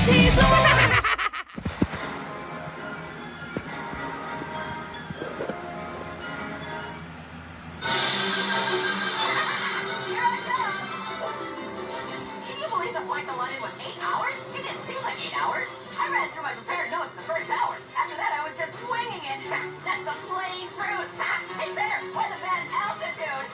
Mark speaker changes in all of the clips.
Speaker 1: Jesus!
Speaker 2: Can you believe the flight to London was 8 hours? It didn't seem like 8 hours. I read it through my prepared notes in the first hour. After that, I was just winging it. That's the plain truth. Hey, Bear, why the bad altitude?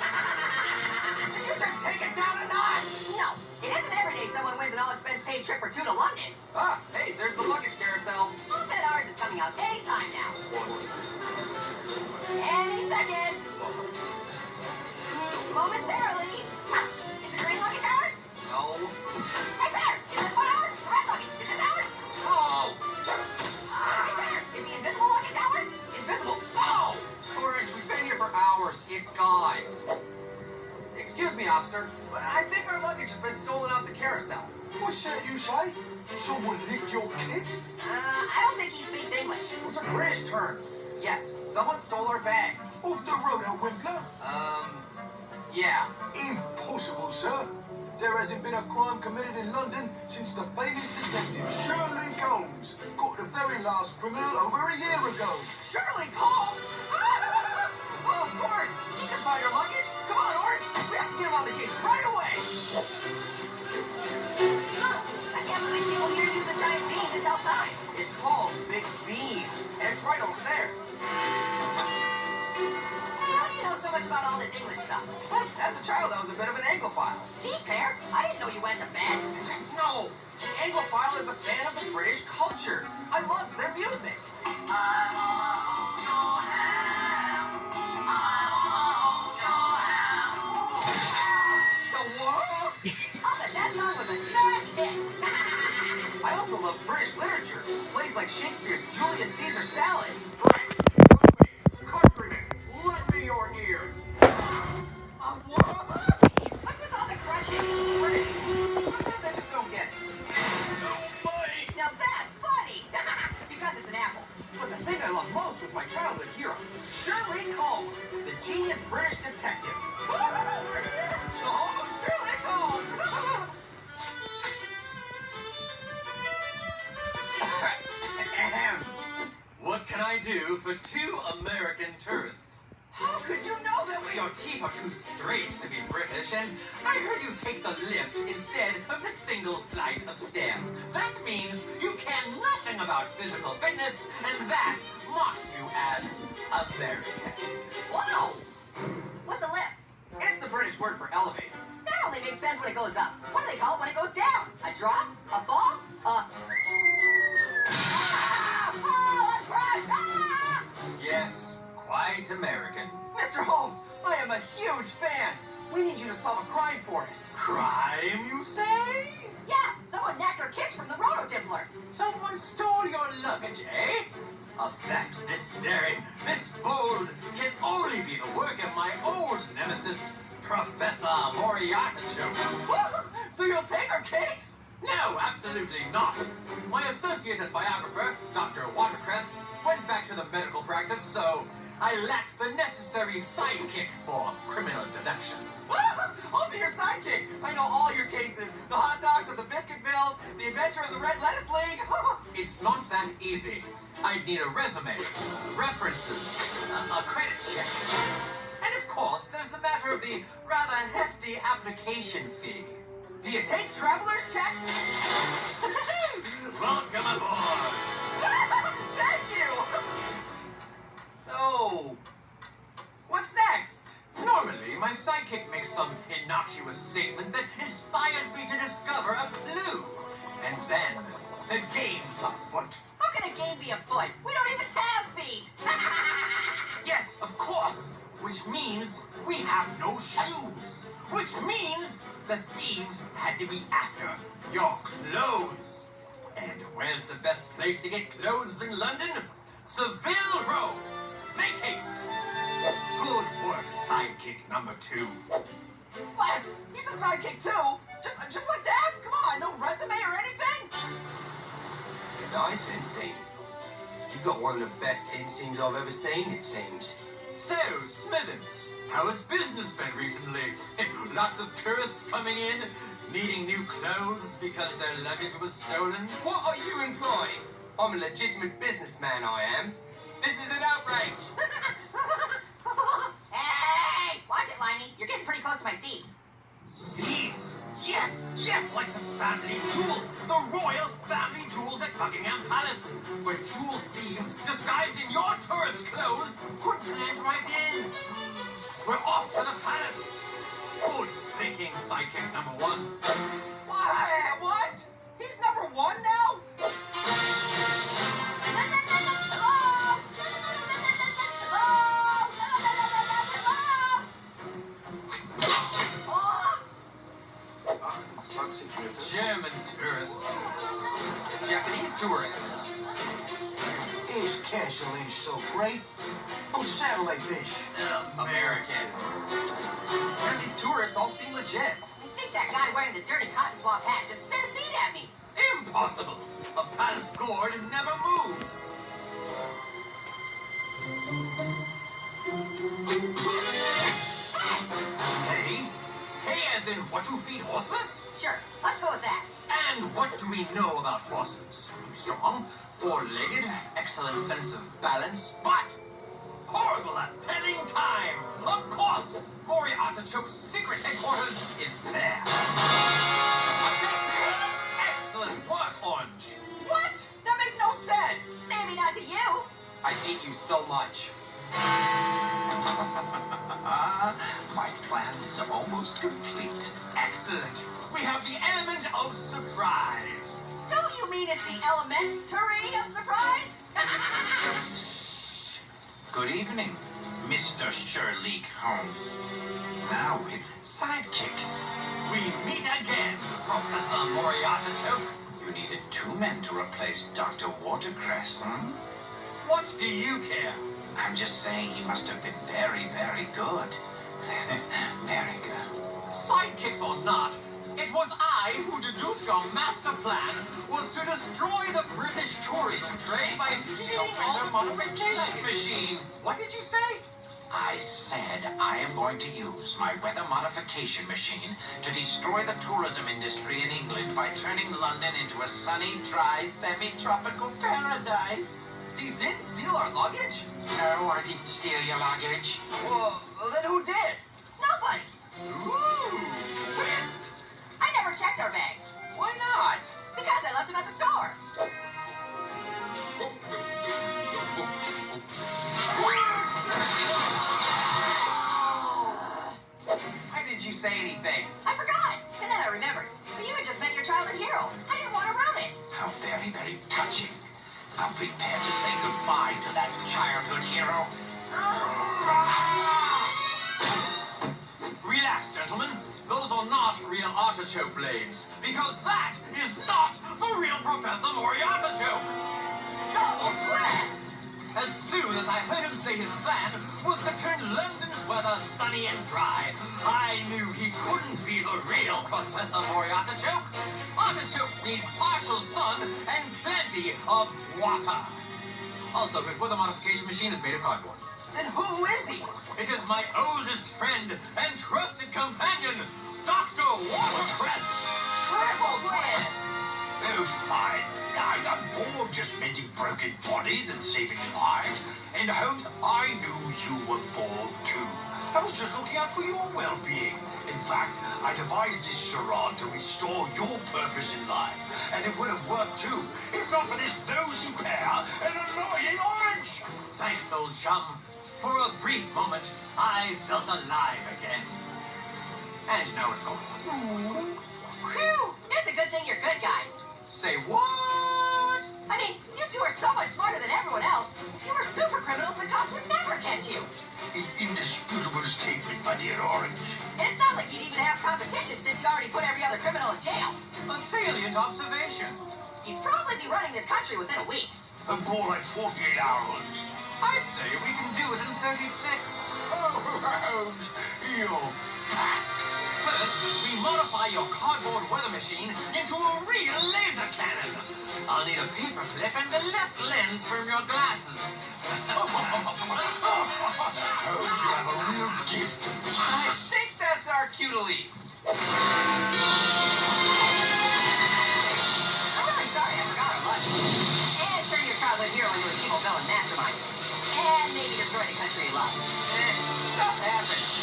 Speaker 3: Did you just take it down a notch?
Speaker 2: No, it isn't every day someone wins an all-expense-paid trip for 2 to London.
Speaker 3: Ah, hey, there's the luggage carousel.
Speaker 2: I'll bet ours is coming out any time now. Any second. Momentarily. Is the green luggage ours?
Speaker 3: No.
Speaker 2: Hey, Bear, is this one ours? The red luggage, is this ours?
Speaker 3: Oh!
Speaker 2: Hey, Bear, is the invisible luggage ours?
Speaker 3: Invisible? No! Courage, we've been here for hours. It's gone. Excuse me, officer, but I think our luggage has been stolen off the carousel.
Speaker 4: What's that you say? Someone nicked your kid?
Speaker 2: I don't think he speaks English.
Speaker 3: Those are British terms. Yes, someone stole our bags.
Speaker 4: Off the road, Wimpler?
Speaker 3: Yeah.
Speaker 4: Impossible, sir. There hasn't been a crime committed in London since the famous detective Sherlock Holmes caught the very last criminal over a year ago.
Speaker 3: Sherlock Holmes? Oh, of course. He can find our luggage. Come on, Orange. We have to get him on the case right away.
Speaker 2: Look, I can't believe people here use a giant bean to tell time.
Speaker 3: It's called Big Bean, and it's right over there.
Speaker 2: Hey, how do you know so much about all this English stuff?
Speaker 3: Well, as a child, I was a bit of an Anglophile.
Speaker 2: Gee, Pear, I didn't know you went to bed.
Speaker 3: No! An Anglophile is a fan of the British culture. I love their music. The what?
Speaker 2: I'll bet that song was a smash hit.
Speaker 3: I also love British literature. Plays like Shakespeare's Julius Caesar Salad.
Speaker 5: Countrymen, lend me your ears.
Speaker 2: What's with all the crushing?
Speaker 3: British. Sometimes I just don't get it.
Speaker 2: Now that's funny. Because it's an apple.
Speaker 3: But the thing I loved most was my childhood hero, Sherlock Holmes, the genius British detective. We're here, the home of Sherlock Holmes.
Speaker 6: What can I do for 2 American tourists?
Speaker 3: How could you know that we...
Speaker 6: Your teeth are too straight to be British, and I heard you take the lift instead of the single flight of stairs. That means you care nothing about physical fitness, and that marks you as American.
Speaker 2: Wow. What's a lift?
Speaker 3: It's the British word for elevator.
Speaker 2: That only makes sense when it goes up. What do they call it when it goes down? A drop? A fall? Ah! Oh, I'm crushed! Ah!
Speaker 6: Yes, quite American.
Speaker 3: Mr. Holmes, I am a huge fan. We need you to solve a crime for us.
Speaker 6: Crime, you say?
Speaker 2: Yeah, someone knacked our kids from the Roto-Dimpler.
Speaker 6: Someone stole your luggage, eh? A theft this daring, this bold, can only be the work of my old nemesis, Professor Moriarty.
Speaker 3: So you'll take our case?
Speaker 6: No, absolutely not. My associate and biographer, Dr. Watercress, went back to the medical practice, so I lacked the necessary sidekick for criminal deduction.
Speaker 3: I'll be your sidekick. I know all your cases. The hot dogs of the Biscuitvilles, the adventure of the Red Lettuce League.
Speaker 6: It's not that easy. I'd need a resume, references, a credit check. And of course, there's the matter of the rather hefty application fee.
Speaker 3: Do you take traveler's checks?
Speaker 6: Welcome aboard.
Speaker 3: Thank you. So, what's next?
Speaker 6: Normally, my sidekick makes some innocuous statement that inspires me to discover a clue. And then, the game's afoot.
Speaker 2: How can a game be afoot? We don't even have feet.
Speaker 6: Yes, of course. Which means we have no shoes. Which means the thieves had to be after your clothes. And where's the best place to get clothes in London? Savile Row. Make haste. Good work, sidekick number 2.
Speaker 3: What? He's a sidekick too? Just like that? Come on, no resume or anything?
Speaker 7: Nice inseam. You've got one of the best inseams I've ever seen, it seems.
Speaker 6: So, Smithers, how has business been recently? Lots of tourists coming in? Needing new clothes because their luggage was stolen?
Speaker 7: What are you implying? I'm a legitimate businessman, I am. This is an outrage.
Speaker 2: Hey! Watch it, Limey. You're getting pretty close to my seeds.
Speaker 6: Seeds! Yes, yes, like the family jewels, the royal family jewels at Buckingham Palace, where jewel thieves disguised in your tourist clothes could blend right in. We're off to the palace. Good thinking, sidekick number one.
Speaker 3: Why? What? He's number one now?
Speaker 6: German tourists.
Speaker 3: Japanese tourists.
Speaker 4: Is castle ain't so great. No satellite dish.
Speaker 6: American.
Speaker 3: None of these tourists all seem legit.
Speaker 2: I think that guy wearing the dirty cotton swab hat just spit a seed at me.
Speaker 6: Impossible. A palace gourd never moves. Hey? Hey as in what you feed horses?
Speaker 2: Sure, let's go with that.
Speaker 6: And what do we know about horses? Strong, four-legged, excellent sense of balance, but horrible at telling time. Of course, Mori Artichoke's secret headquarters is there. Excellent work, Orange.
Speaker 3: What? That made no sense.
Speaker 2: Maybe not to you.
Speaker 3: I hate you so much.
Speaker 5: My plan is almost complete.
Speaker 6: Excellent. We have the element of surprise.
Speaker 2: Don't you mean it's the elementary of surprise?
Speaker 5: Good evening, Mr. Sherlock Holmes. Now with sidekicks.
Speaker 6: We meet again, Professor Mori Artichoke.
Speaker 5: You needed 2 men to replace Dr. Watercress, hmm?
Speaker 6: What do you care?
Speaker 5: I'm just saying he must have been very, very good. Very good.
Speaker 6: Sidekicks or not, it was I who deduced your master plan was to destroy the British tourism trade by stealing all the
Speaker 5: modification
Speaker 6: luggage.
Speaker 5: machine.
Speaker 6: What did you say?
Speaker 5: I said I am going to use my weather modification machine to destroy the tourism industry in England by turning London into a sunny, dry, semi-tropical paradise.
Speaker 3: So you didn't steal our luggage?
Speaker 5: No, I didn't steal your luggage.
Speaker 3: Well, then who did?
Speaker 2: Nobody.
Speaker 6: Ooh, twist.
Speaker 2: I never checked our bags.
Speaker 3: Why not?
Speaker 2: Because I left them at the store.
Speaker 3: Why didn't you say anything?
Speaker 2: I forgot. And then I remembered. You had just met your childhood hero. I didn't want to ruin it.
Speaker 5: How very, very touching. Now prepare to say goodbye to that childhood hero.
Speaker 6: Relax, gentlemen. Those are not real artichoke blades, because that is not the real Professor Mori Artichoke.
Speaker 2: Double twist.
Speaker 6: As soon as I heard him say his plan was to turn London's weather sunny and dry, I knew he couldn't be the real Professor Mori Artichoke. Artichokes need partial sun and plenty of water. Also, his weather modification machine is made of cardboard.
Speaker 3: Then who is he?
Speaker 6: It is my oldest friend and trusted companion, Dr. Watercress.
Speaker 3: Triple twist!
Speaker 5: Oh, fine. I'm bored just mending broken bodies and saving lives. And Holmes, I knew you were bored too. I was just looking out for your well-being. In fact, I devised this charade to restore your purpose in life. And it would have worked too, if not for this nosy pair and annoying orange.
Speaker 6: Thanks, old chum. For a brief moment, I felt alive again. And now it's gone.
Speaker 2: Whew. It's a good thing you're good guys.
Speaker 6: Say what?
Speaker 2: I mean, you two are so much smarter than everyone else. If you were super criminals, the cops would never catch you.
Speaker 5: An indisputable statement, my dear Orange.
Speaker 2: And it's not like you'd even have competition since you already put every other criminal in jail.
Speaker 6: A salient observation.
Speaker 2: You'd probably be running this country within a week.
Speaker 5: More like 48 hours.
Speaker 6: I say we can do it in 36.
Speaker 5: Oh, Holmes, you're back.
Speaker 6: First, we modify your cardboard weather machine into a real laser cannon. I'll need a paper clip and the left lens from your glasses.
Speaker 5: Holmes, you have a real gift.
Speaker 3: I think that's our our cue to leave.
Speaker 2: I'm really sorry I forgot our lunch. And turn your childhood hero into an evil villain mastermind. And maybe destroy the country he loves.
Speaker 3: Stuff happens.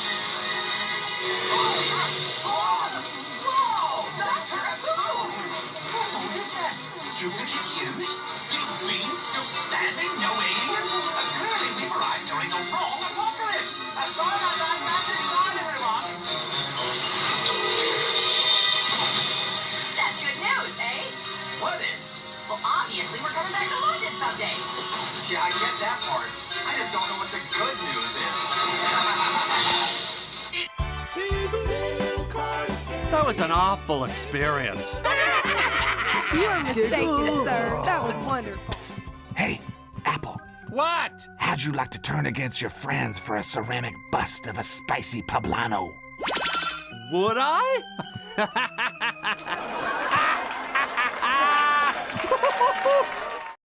Speaker 2: Whoa! Dr. Abu!
Speaker 5: What is that? Duplicates used? Big beam still standing? No aliens? Clearly we've arrived during the wrong apocalypse. Sorry about that. Back inside, everyone.
Speaker 2: That's good news, eh?
Speaker 3: What is?
Speaker 2: Well, obviously we're coming back to London someday.
Speaker 3: Yeah, I get that part. I just don't know what the good news is.
Speaker 1: That was an awful experience.
Speaker 8: You are mistaken, sir. That was wonderful.
Speaker 9: Hey, Apple,
Speaker 1: What?
Speaker 9: how'd you like to turn against your friends for a ceramic bust of a spicy poblano?
Speaker 1: Would I?